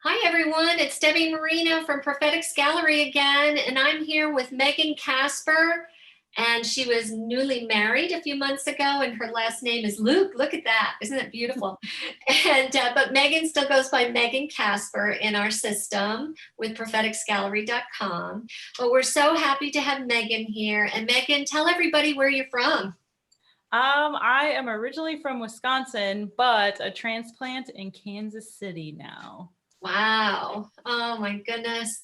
Hi, everyone. It's Debbie Marino from Prophetic Gallery again, and I'm here with Megan Kasper. And she was newly married a few months ago, and her last name is Luke. Look at that. Isn't that beautiful? And but Megan still goes by Megan Kasper in our system with propheticsgallery.com. But we're so happy to have Megan here. And Megan, tell everybody where you're from. I am originally from Wisconsin, but a transplant in Kansas City now. Wow. Oh my goodness.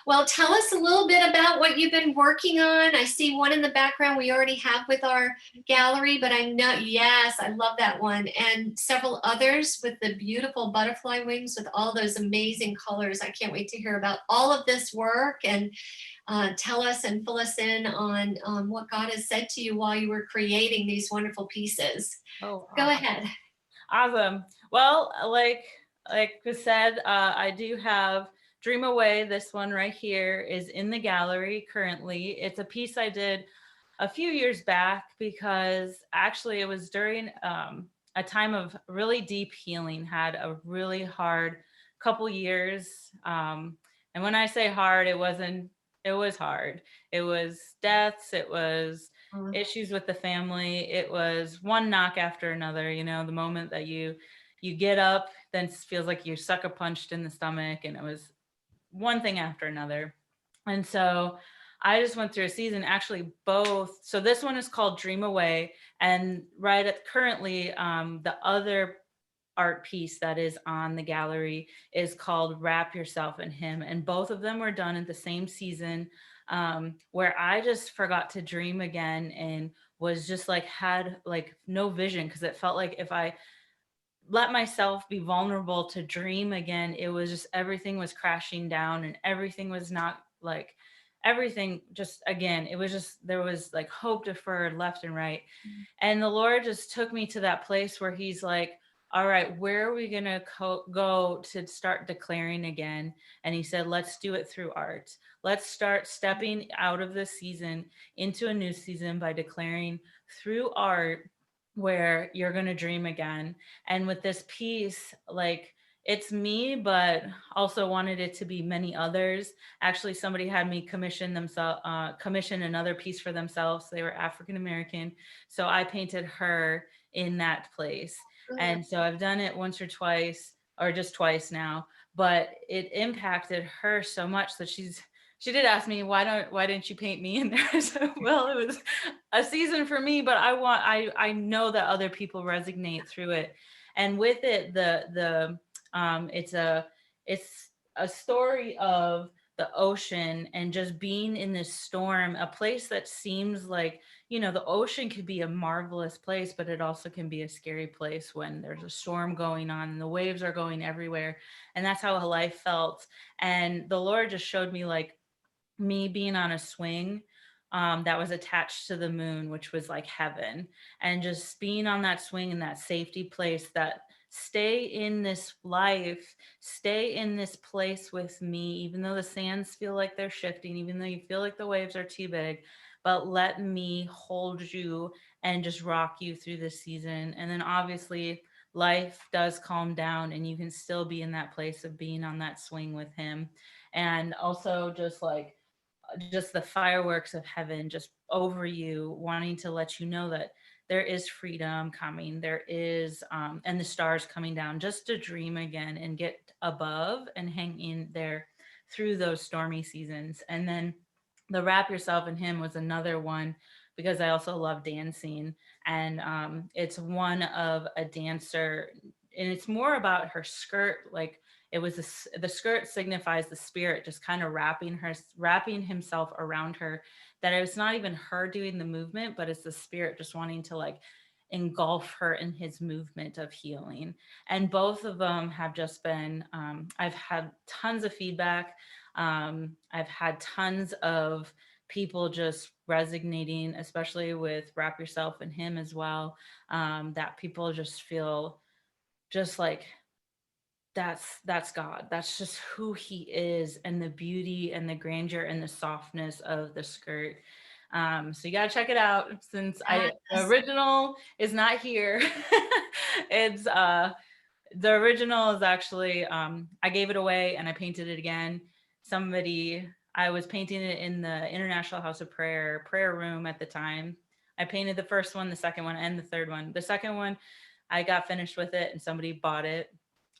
Well, tell us a little bit about what you've been working on. I see one in the background we already have with our gallery, but I know, yes, I love that one. And several others with the beautiful butterfly wings with all those amazing colors. I can't wait to hear about all of this work and tell us and fill us in on what God has said to you while you were creating these wonderful pieces. Oh, Go awesome. ahead. Awesome. Well, like was said, I do have Dream Away. This one right here is in the gallery currently. It's a piece I did a few years back because actually it was during a time of really deep healing. Had a really hard couple years. And when I say hard, it wasn't. It was hard. It was deaths. It was issues with the family. It was one knock after another. You know, the moment that you get up, then it feels like you're sucker punched in the stomach, and it was one thing after another. And so I just went through a season, actually both. So this one is called Dream Away, and right at currently, the other art piece that is on the gallery is called Wrap Yourself in Him, and both of them were done in the same season, where I just forgot to dream again and was just like had like no vision, because it felt like if I let myself be vulnerable to dream again, it was just everything was crashing down and everything was not like everything just again, it was just there was like hope deferred left and right. And the Lord just took me to that place where He's like, all right, where are we going to go to start declaring again? And He said, let's do it through art. Let's start stepping out of this season into a new season by declaring through art where you're going to dream again. And with this piece, like it's me, but also wanted it to be many others. Actually, somebody had me commission another piece for themselves. They were African American, so I painted her in that place. And so I've done it once or twice, or just twice now. But it impacted her so much that she did ask me, why didn't you paint me in there? So, well, it was a season for me, but I know that other people resonate through it. And with it, it's a story of the ocean and just being in this storm, a place that seems like, you know, the ocean could be a marvelous place, but it also can be a scary place when there's a storm going on and the waves are going everywhere. And that's how life felt. And the Lord just showed me like me being on a swing, that was attached to the moon, which was like heaven, and just being on that swing in that safety place, that stay in this life, stay in this place with me, even though the sands feel like they're shifting, even though you feel like the waves are too big, but let me hold you and just rock you through this season. And then obviously life does calm down and you can still be in that place of being on that swing with Him. And also just the fireworks of heaven just over you, wanting to let you know that there is freedom coming. There is, and the stars coming down just to dream again and get above and hang in there through those stormy seasons. And then the Wrap Yourself in Him was another one because I also love dancing. And it's one of a dancer, and it's more about her skirt, like it was the skirt signifies the spirit just kind of wrapping himself around her, that it's not even her doing the movement, but it's the spirit just wanting to like engulf her in his movement of healing. And both of them have just been, I've had tons of feedback. I've had tons of people just resonating, especially with Wrap Yourself in Him as well, that people just feel just like that's God. That's just who He is, and the beauty and the grandeur and the softness of the skirt. So you gotta check it out since I the Yes. original is not here. It's The original is actually, I gave it away and I painted it again. I was painting it in the International House of prayer room at the time. I painted the first one, the second one, and the third one. The second one, I got finished with it and somebody bought it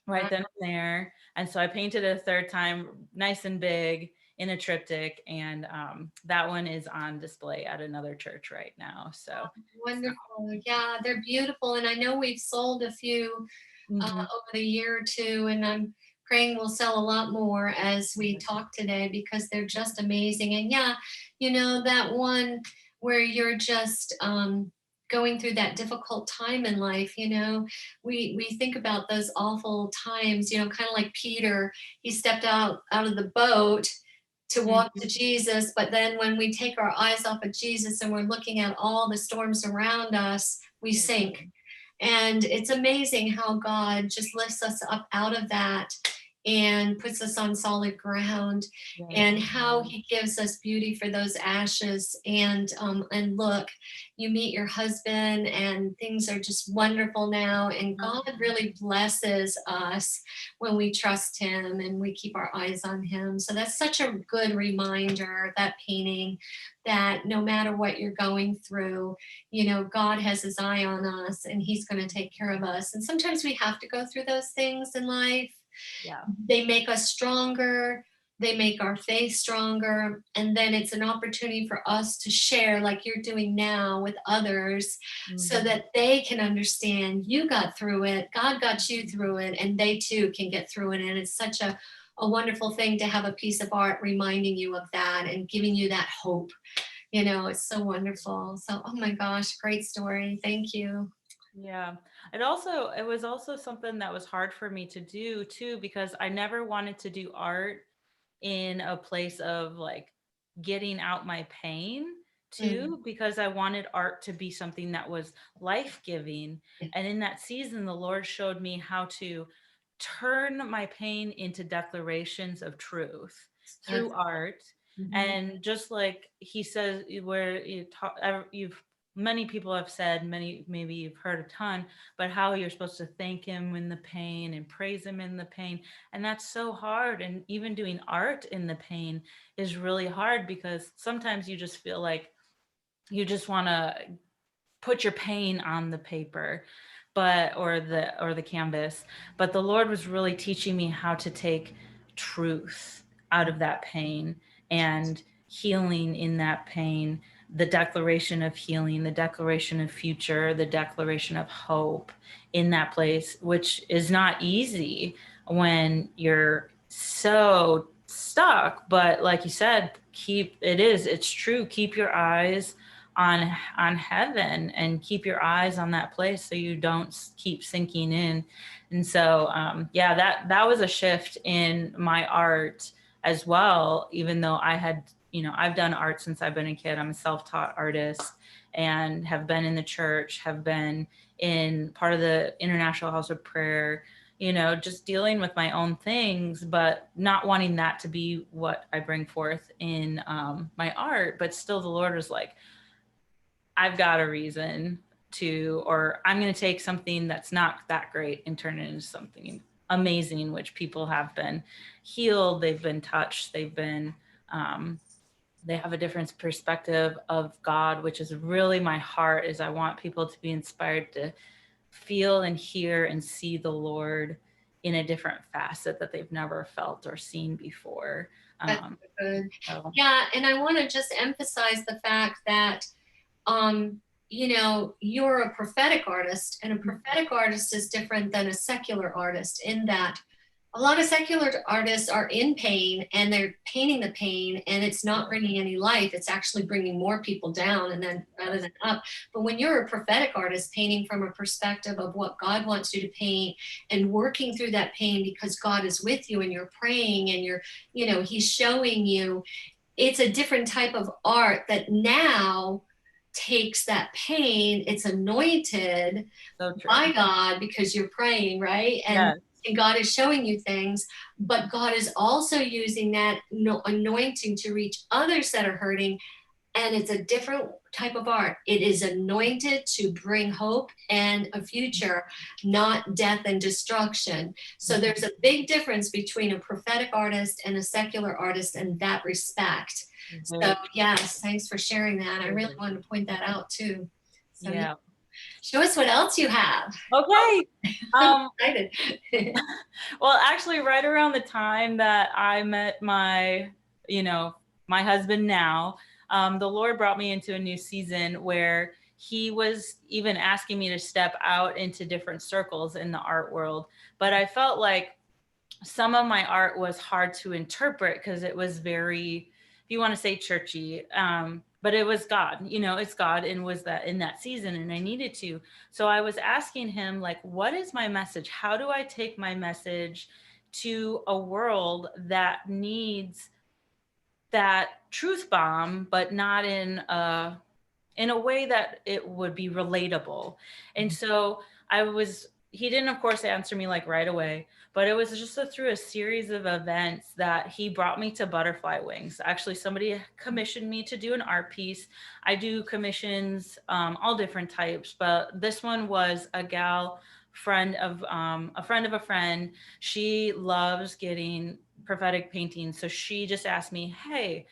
right Wow. then and there. And so I painted it a third time, nice and big in a triptych. And that one is on display at another church right now. So, Wonderful. Yeah, they're beautiful. And I know we've sold a few mhm. over the year or two, and I'm praying we'll sell a lot more as we talk today because they're just amazing. And yeah, that one where you're just going through that difficult time in life, we think about those awful times, kind of like Peter, he stepped out of the boat to walk to Mhm. Jesus. But then when we take our eyes off of Jesus and we're looking at all the storms around us, we sink. Mhm. And it's amazing how God just lifts us up out of that and puts us on solid ground, Yes. and how he gives us beauty for those ashes. And look, you meet your husband and things are just wonderful now, and God really blesses us when we trust him and we keep our eyes on him. So that's such a good reminder, that painting, that no matter what you're going through, God has his eye on us and he's going to take care of us. And sometimes we have to go through those things in life. Yeah. They make us stronger. They make our faith stronger. And then it's an opportunity for us to share, like you're doing now, with others so Mhm. that they can understand you got through it, God got you through it, and they too can get through it. And it's such a wonderful thing to have a piece of art reminding you of that and giving you that hope. It's so wonderful. So, oh my gosh, great story. Thank you. Yeah. It was also something that was hard for me to do too, because I never wanted to do art in a place of like getting out my pain Mm. too, because I wanted art to be something that was life giving. And in that season, the Lord showed me how to turn my pain into declarations of truth through That's, art. mhm. And just like he says, where you've many people have said, many maybe you've heard a ton, but how you're supposed to thank him in the pain and praise him in the pain. And that's so hard. And even doing art in the pain is really hard, because sometimes you just feel like you just want to put your pain on the paper, or the canvas. But the Lord was really teaching me how to take truth out of that pain, and healing in that pain, the declaration of healing, the declaration of future, the declaration of hope in that place, which is not easy when you're so stuck. But like you said, it's true, keep your eyes on heaven, and keep your eyes on that place so you don't keep sinking in. And so yeah, that was a shift in my art as well. Even though I've done art since I've been a kid. I'm a self-taught artist and have been in the church, have been in part of the International House of Prayer, just dealing with my own things, but not wanting that to be what I bring forth in my art. But still, the Lord was like, I've got a reason or I'm going to take something that's not that great and turn it into something amazing, which people have been healed, they've been touched, um, they have a different perspective of God, which is really my heart. Is I want people to be inspired to feel and hear and see the Lord in a different facet that they've never felt or seen before. That's Um, good. so, Yeah, and I want to just emphasize the fact that you're a prophetic artist, and a prophetic artist is different than a secular artist in that a lot of secular artists are in pain and they're painting the pain, and it's not bringing any life. It's actually bringing more people down and then rather than up. But when you're a prophetic artist painting from a perspective of what God wants you to paint and working through that pain because God is with you and you're praying and he's showing you, it's a different type of art that now takes that pain. It's anointed so true. by God because you're praying, right? Yes. And God is showing you things, but God is also using that anointing to reach others that are hurting and it's a different type of art. It is anointed to bring hope and a future, not death and destruction. So there's a big difference between a prophetic artist and a secular artist in that respect. So yes, thanks for sharing that. I really wanted to point that out too. So Yeah. show us what else you have. Okay. I'm excited. Well, actually, right around the time that I met my, my husband now, the Lord brought me into a new season where he was even asking me to step out into different circles in the art world. But I felt like some of my art was hard to interpret because it was very, if you want to say, churchy, but it was God, it's God, and was that in that season, and I needed to. So I was asking him, like, what is my message? How do I take my message to a world that needs that truth bomb, but not in a way that it would be relatable? And so he didn't, of course, answer me like right away, but it was just through a series of events that he brought me to butterfly wings. Actually, somebody commissioned me to do an art piece. I do commissions, all different types, but this one was a gal friend of a friend of a friend. She loves getting prophetic paintings. So she just asked me, hey,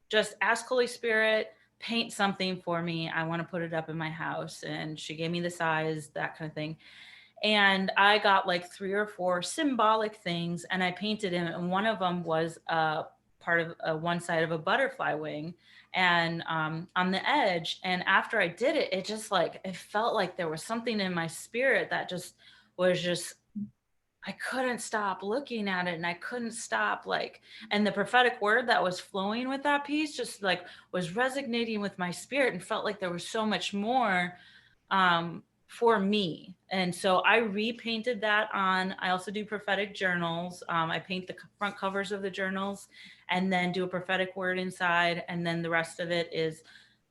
just ask Holy Spirit, paint something for me. I want to put it up in my house. And she gave me the size, that kind of thing. And I got like 3 or 4 symbolic things, and I painted them. And one of them was part of one side of a butterfly wing, and on the edge. And after I did it, it felt like there was something in my spirit that was I couldn't stop looking at it, and I couldn't stop and the prophetic word that was flowing with that piece just was resonating with my spirit, and felt like there was so much more for me. And so I repainted that on. I also do prophetic journals. I paint the front covers of the journals and then do a prophetic word inside. And then the rest of it is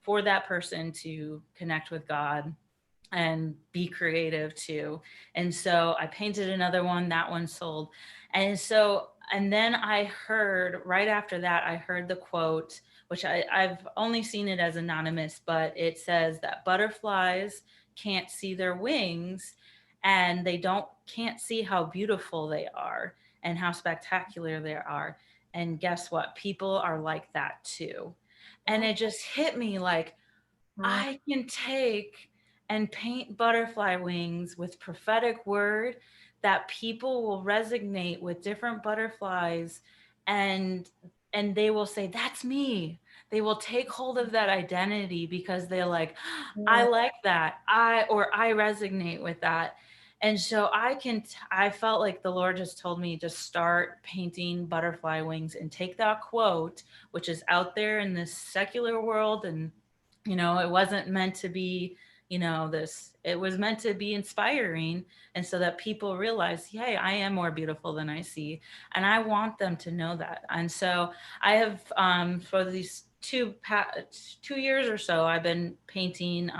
for that person to connect with God and be creative too. And so I painted another one, that one sold. And then I heard right after that, I heard the quote, which I've only seen it as anonymous, but it says that butterflies can't see their wings, and they can't see how beautiful they are and how spectacular they are. And guess what? People are like that too. And it just hit me like, I can take and paint butterfly wings with prophetic word that people will resonate with different butterflies, and they will say, that's me. They will take hold of that identity because they're like, I like that. I resonate with that. And so I felt like the Lord just told me, just start painting butterfly wings and take that quote, which is out there in this secular world. And it wasn't meant to be, it was meant to be inspiring. And so that people realize, hey, I am more beautiful than I see. And I want them to know that. And so I have, for these 2 years or so, I've been painting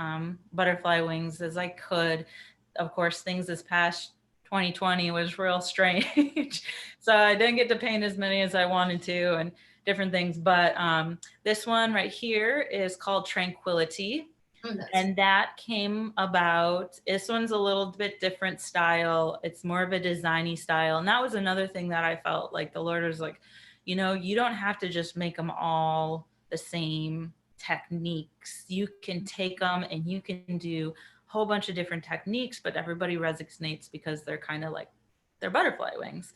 butterfly wings as I could. Of course, things this past 2020 was real strange. So I didn't get to paint as many as I wanted to, and different things. But this one right here is called Tranquility. And that came about, this one's a little bit different style. It's more of a designy style. And that was another thing that I felt like the Lord was like, you don't have to just make them all the same techniques. You can take them and you can do a whole bunch of different techniques, but everybody resonates because they're kind of like, they're butterfly wings.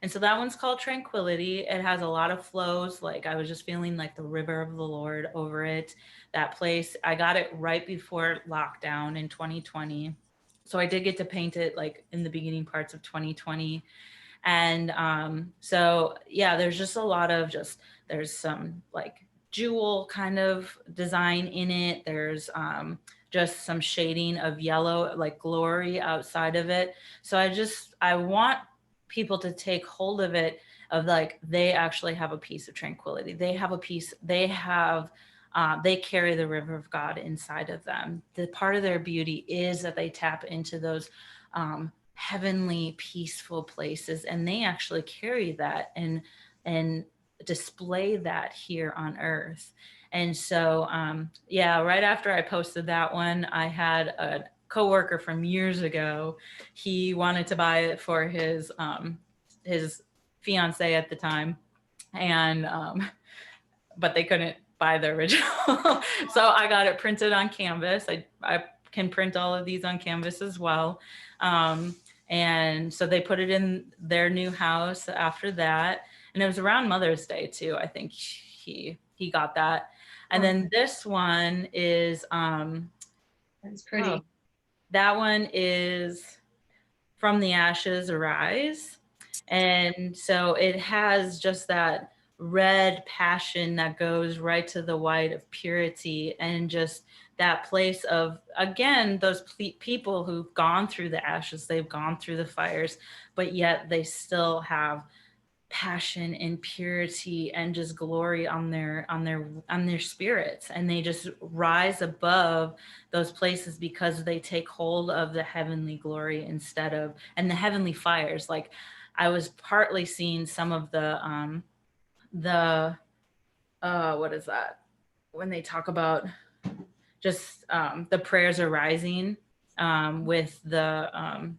And so that one's called Tranquility. It has a lot of flows. Like I was just feeling like the river of the Lord over it. That place, I got it right before lockdown in 2020. So I did get to paint it like in the beginning parts of 2020. And so, yeah, there's just a lot of there's some like jewel kind of design in it. There's just some shading of yellow, like glory outside of it. So I want people to take hold of it, of like, they actually have a piece of tranquility. They have a piece, they carry the river of God inside of them. The part of their beauty is that they tap into those heavenly, peaceful places, and they actually carry that. And display that here on earth. And so, yeah, right after I posted that one, I had a coworker from years ago. He wanted to buy it for his fiance at the time, and but they couldn't buy the original. So I got it printed on canvas. I can print all of these on canvas as well. Um, and so they put it in their new house after that. And it was around Mother's Day too. I think he got that. And Oh, then this one is that's oh, pretty. that one is From the Ashes Arise. And so it has just that red passion that goes right to the white of purity, and just that place of, again, those people who've gone through the ashes, they've gone through the fires, but yet they still have passion and purity and just glory on their spirits, and they just rise above those places because they take hold of the heavenly glory instead of, and the heavenly fires. Like, I was partly seeing some of the what is that, when they talk about just the prayers are rising, with the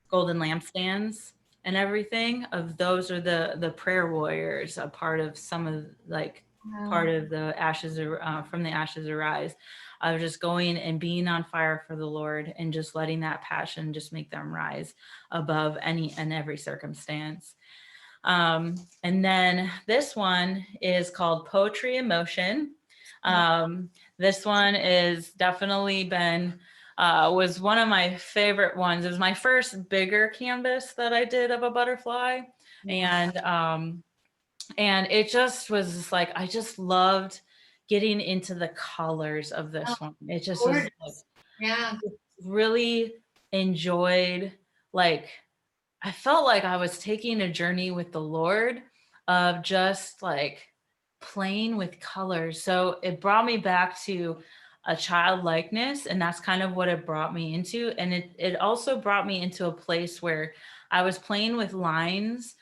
golden lampstands and everything, of those are the prayer warriors, a part of some of, like, part Wow. of the ashes, from the ashes arise, of just going and being on fire for the Lord, and just letting that passion just make them rise above any and every circumstance. And then this one is called Poetry in Motion. This one is definitely been, was one of my favorite ones. It was my first bigger canvas that I did of a butterfly. Wow. And it just was just like, I just loved getting into the colors of Oh, this one. It just was like, gorgeous. Yeah. really enjoyed, like, I felt like I was taking a journey with the Lord, of just like playing with colors. So it brought me back to a childlikeness, and that's kind of what it brought me into. And it also brought me into a place where I was playing with lines,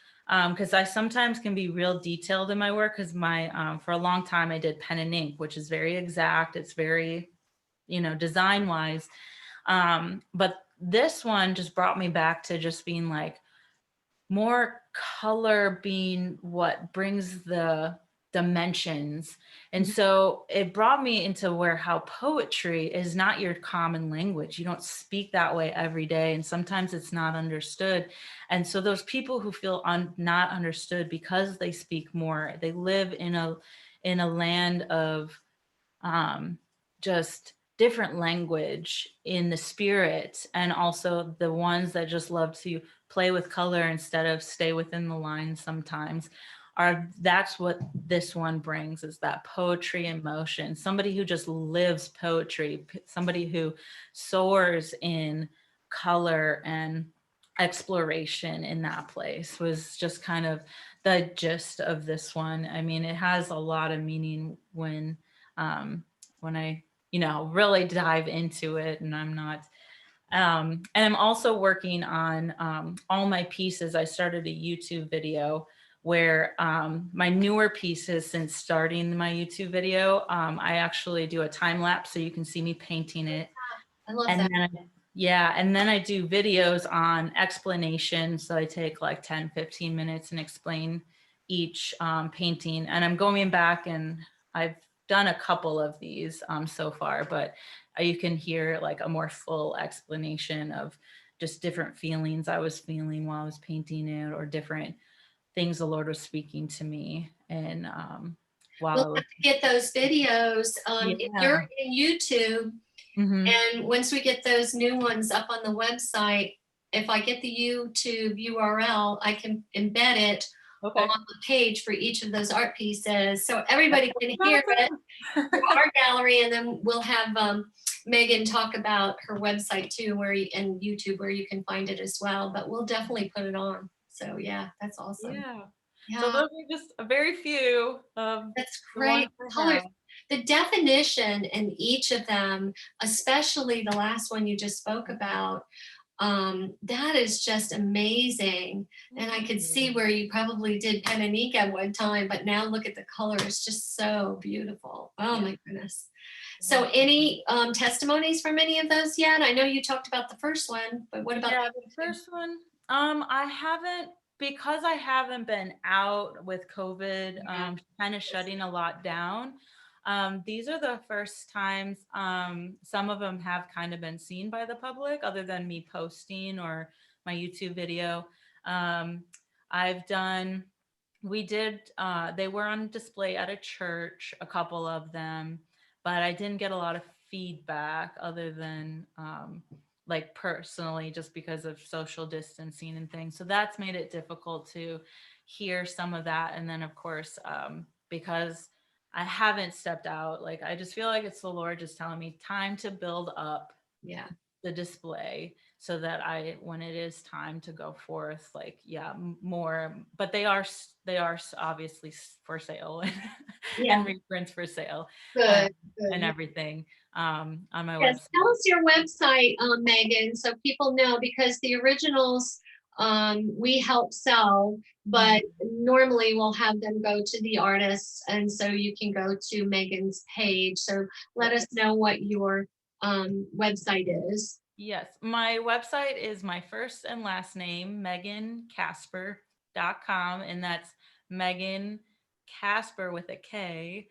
because I sometimes can be real detailed in my work, because my for a long time I did pen and ink, which is very exact. It's very, design wise. But this one just brought me back to just being like, more color being what brings the dimensions. And Mhm. so it brought me into where how poetry is not your common language. You don't speak that way every day, and sometimes it's not understood. And so those people who feel not understood because they speak more, they live in a land of um, just different language in the spirit, and also the ones that just love to play with color instead of stay within the lines sometimes, are, that's what this one brings, is that poetry in motion. Somebody who just lives poetry, somebody who soars in color and exploration in that place, was just kind of the gist of this one. I mean, it has a lot of meaning um, when I, really dive into it, and I'm not. And I'm also working on all my pieces. I started a YouTube video where my newer pieces, since starting my YouTube video, I actually do a time lapse so you can see me painting it. I love And that. then, yeah, and then I do videos on explanation. So I take like 10, 15 minutes and explain each painting. And I'm going back, and I've done a couple of these so far, but you can hear like a more full explanation of just different feelings I was feeling while I was painting it, or different things the Lord was speaking to me. And while We'll I was, have to get those videos. If you're yeah. in YouTube, Hmm. and once we get those new ones up on the website, if I get the YouTube URL, I can embed it on Okay. the page for each of those art pieces, so everybody can hear it Awesome. through our gallery. And then we'll have Megan talk about her website too, and YouTube, where you can find it as well. But we'll definitely put it on. So yeah, that's awesome. Yeah. So Yeah, those are just a very few of that's the ones great. I Colors, have. the definition in each of them, especially the last one you just spoke about, That is just amazing. And I could see where you probably did pen and ink at one time, but now look at the color. It's just so beautiful. Oh Yeah. my goodness. So any testimonies from any of those yet? I know you talked about the first one, but what about Yeah, the the other two? first one, I haven't, because I haven't been out with COVID, Yeah. kind of shutting a lot down. These are the first times, some of them have kind of been seen by the public, other than me posting or my YouTube video. Um, I've done, we did, they were on display at a church, a couple of them, but I didn't get a lot of feedback other than, like personally, just because of social distancing and things. So that's made it difficult to hear some of that. And then, of course, because I haven't stepped out, like I just feel like it's the Lord just telling me time to build up Yeah. the display so that when it is time to go forth, like, yeah, more, but they are obviously for sale Yeah. and reprints for sale, um, Good. and Good. everything, on my Yes, website. tell us your website, Megan, so people know, because the originals we help sell, but normally we'll have them go to the artists, and so you can go to Megan's page. So let us know what your website is. Yes, my website is my first and last name, megankasper.com, and that's Megan Kasper with a K,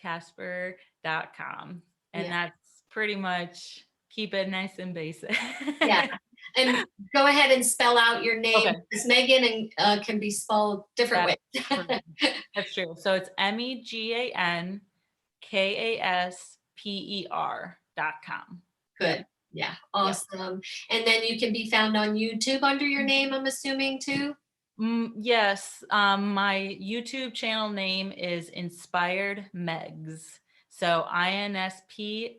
Kasper.com. And Yeah, that's pretty much, keep it nice and basic. yeah. And go ahead and spell out your name, Okay, because Megan and can be spelled different that's ways. true. That's true. So it's megankasper.com. Good. Yep. Yeah, Yep. awesome. And then you can be found on YouTube under your name, I'm assuming too? Yes, my YouTube channel name is Inspired Megs. So InspiredMegz.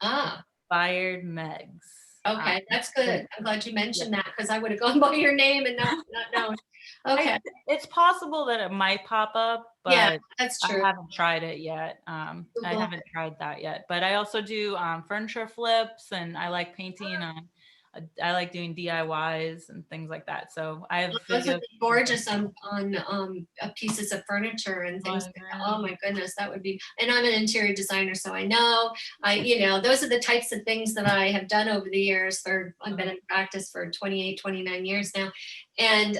Ah, Inspired Megs. okay, that's good. I'm glad you Yeah. mentioned that, because I would have gone by your name and not known. I, Okay, it's possible that it might pop up, yeah, but that's I true. haven't tried it yet. I Google. haven't tried that yet, but I also do furniture flips, and I like painting. I like doing DIYs and things like that. So I have Those would videos. be gorgeous on pieces of furniture and Oh, things like that. Oh man. my goodness, that would be. And I'm an interior designer, so I know. Those are the types of things that I have done over the years. I've been in practice for 28, 29 years now, and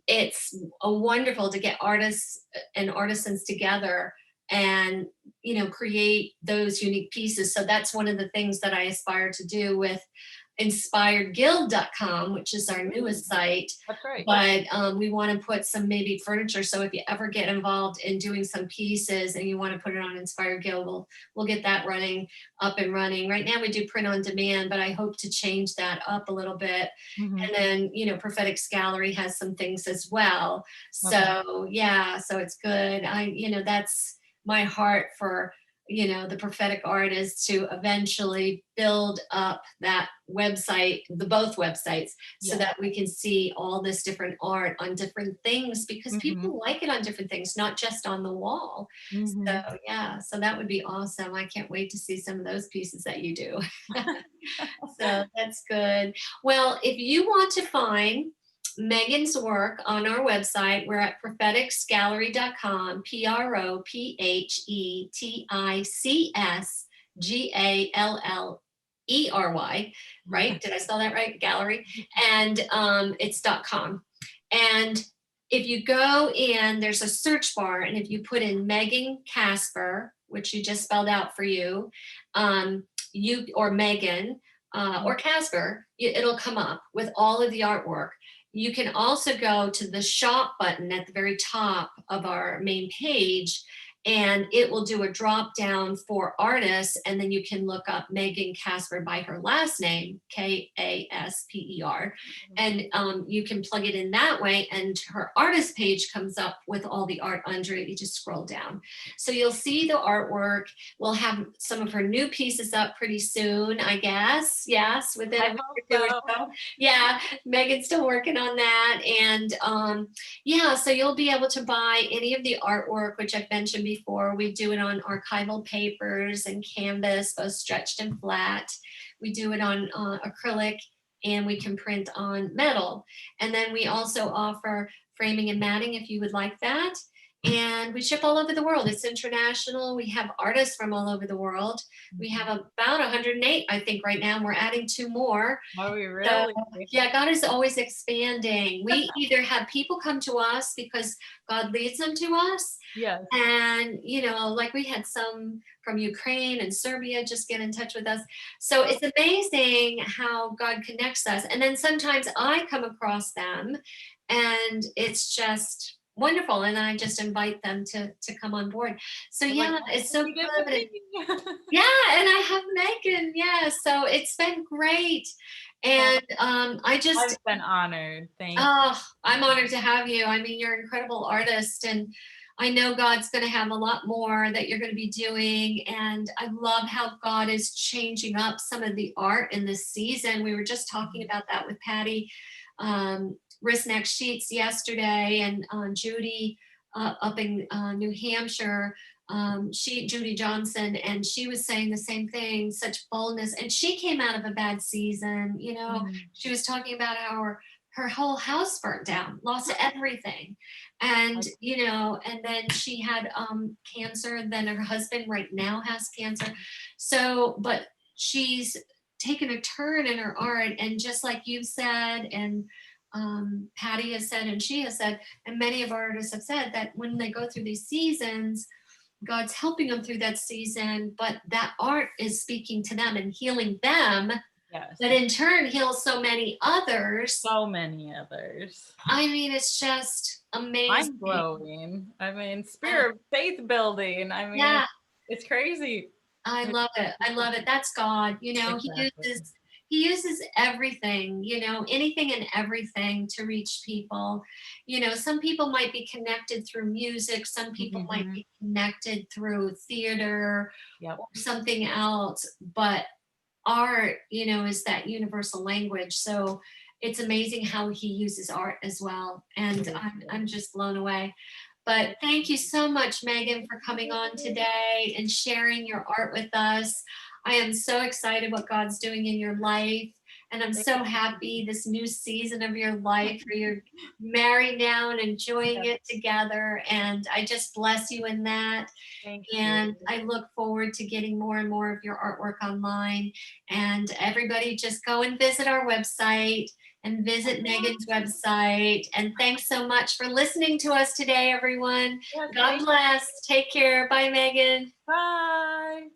it's wonderful to get artists and artisans together and create those unique pieces. So that's one of the things that I aspire to do with inspiredguild.com, which is our newest site. That's right. But we want to put some maybe furniture. So if you ever get involved in doing some pieces and you want to put it on Inspired Guild, we'll get that up and running. Right now we do print on demand, but I hope to change that up a little bit. Mhm. And then Prophetic Gallery has some things as well. Okay. So yeah, so it's good. That's my heart for the prophetic art, is to eventually build up that website, both websites, so Yeah. that we can see all this different art on different things, because Mhm. people like it on different things, not just on the wall. So Mhm. yeah, so that would be awesome. I can't wait to see some of those pieces that you do. So that's good. Well, if you want to find Megan's work on our website, we're at propheticsgallery.com, PropheticSgallery, right? Did I spell that right? Gallery. And it's .com. And if you go in, there's a search bar, and if you put in Megan Kasper, which you just spelled out for you, or Megan, or Casper, it'll come up with all of the artwork. You can also go to the shop button at the very top of our main page, and it will do a drop down for artists, and then you can look up Megan Kasper by her last name, Kasper, and you can plug it in that way, and her artist page comes up with all the art under it. You just scroll down, so you'll see the artwork. We'll have some of her new pieces up pretty soon, I guess. Yes, within I a week hope or two or so. so. Yeah, Megan's still working on that, and yeah, so you'll be able to buy any of the artwork, which I've mentioned before. We do it on archival papers and canvas, both stretched and flat. We do it on acrylic, and we can print on metal. And then we also offer framing and matting if you would like that. And we ship all over the world. It's international. We have artists from all over the world. We have about 108, I think, right now. We're adding 2 more. Are we So, really? yeah, God is always expanding. We either have people come to us because God leads them to us. Yes. And, like we had some from Ukraine and Serbia just get in touch with us. So it's amazing how God connects us. And then sometimes I come across them and it's just wonderful. And I just invite them to come on board. So yeah, it's so You did good. with me. Yeah, and I have Megan. Yeah, so it's been great. And I've been honored. Thank you. oh, I'm honored to have you. I mean, you're an incredible artist, and I know God's going to have a lot more that you're going to be doing. And I love how God is changing up some of the art in this season. We were just talking about that with Patty Risneck Sheets yesterday, and Judy up in New Hampshire. Judy Johnson, and she was saying the same thing, such boldness. And she came out of a bad season. She was talking about how her whole house burnt down, lost everything. And, and then she had cancer. Then her husband right now has cancer. So, but she's taken a turn in her art. And just like you've said, and Patty has said, and she has said, and many of our artists have said, that when they go through these seasons, God's helping them through that season, but that art is speaking to them and healing them. Yes. But in turn heals so many others. So many others. I mean, it's just amazing. Mind-blowing. I mean, spirit faith building. I mean, yeah, it's crazy. I love it. I love it. That's God. Exactly. He uses everything, anything and everything to reach people. Some people might be connected through music. Some people might be connected through theater or something else. But art, is that universal language. So it's amazing how he uses art as well. And I'm just blown away. But thank you so much, Megan, for coming on today and sharing your art with us. I am so excited what God's doing in your life. And I'm so happy this new season of your life where you're married now and enjoying it together. And I just bless you in that. Thank and you. I look forward to getting more and more of your artwork online. And everybody just go and visit our website and visit Megan's website. And thanks so much for listening to us today, everyone. God bless. Take care. Bye, Megan. Bye.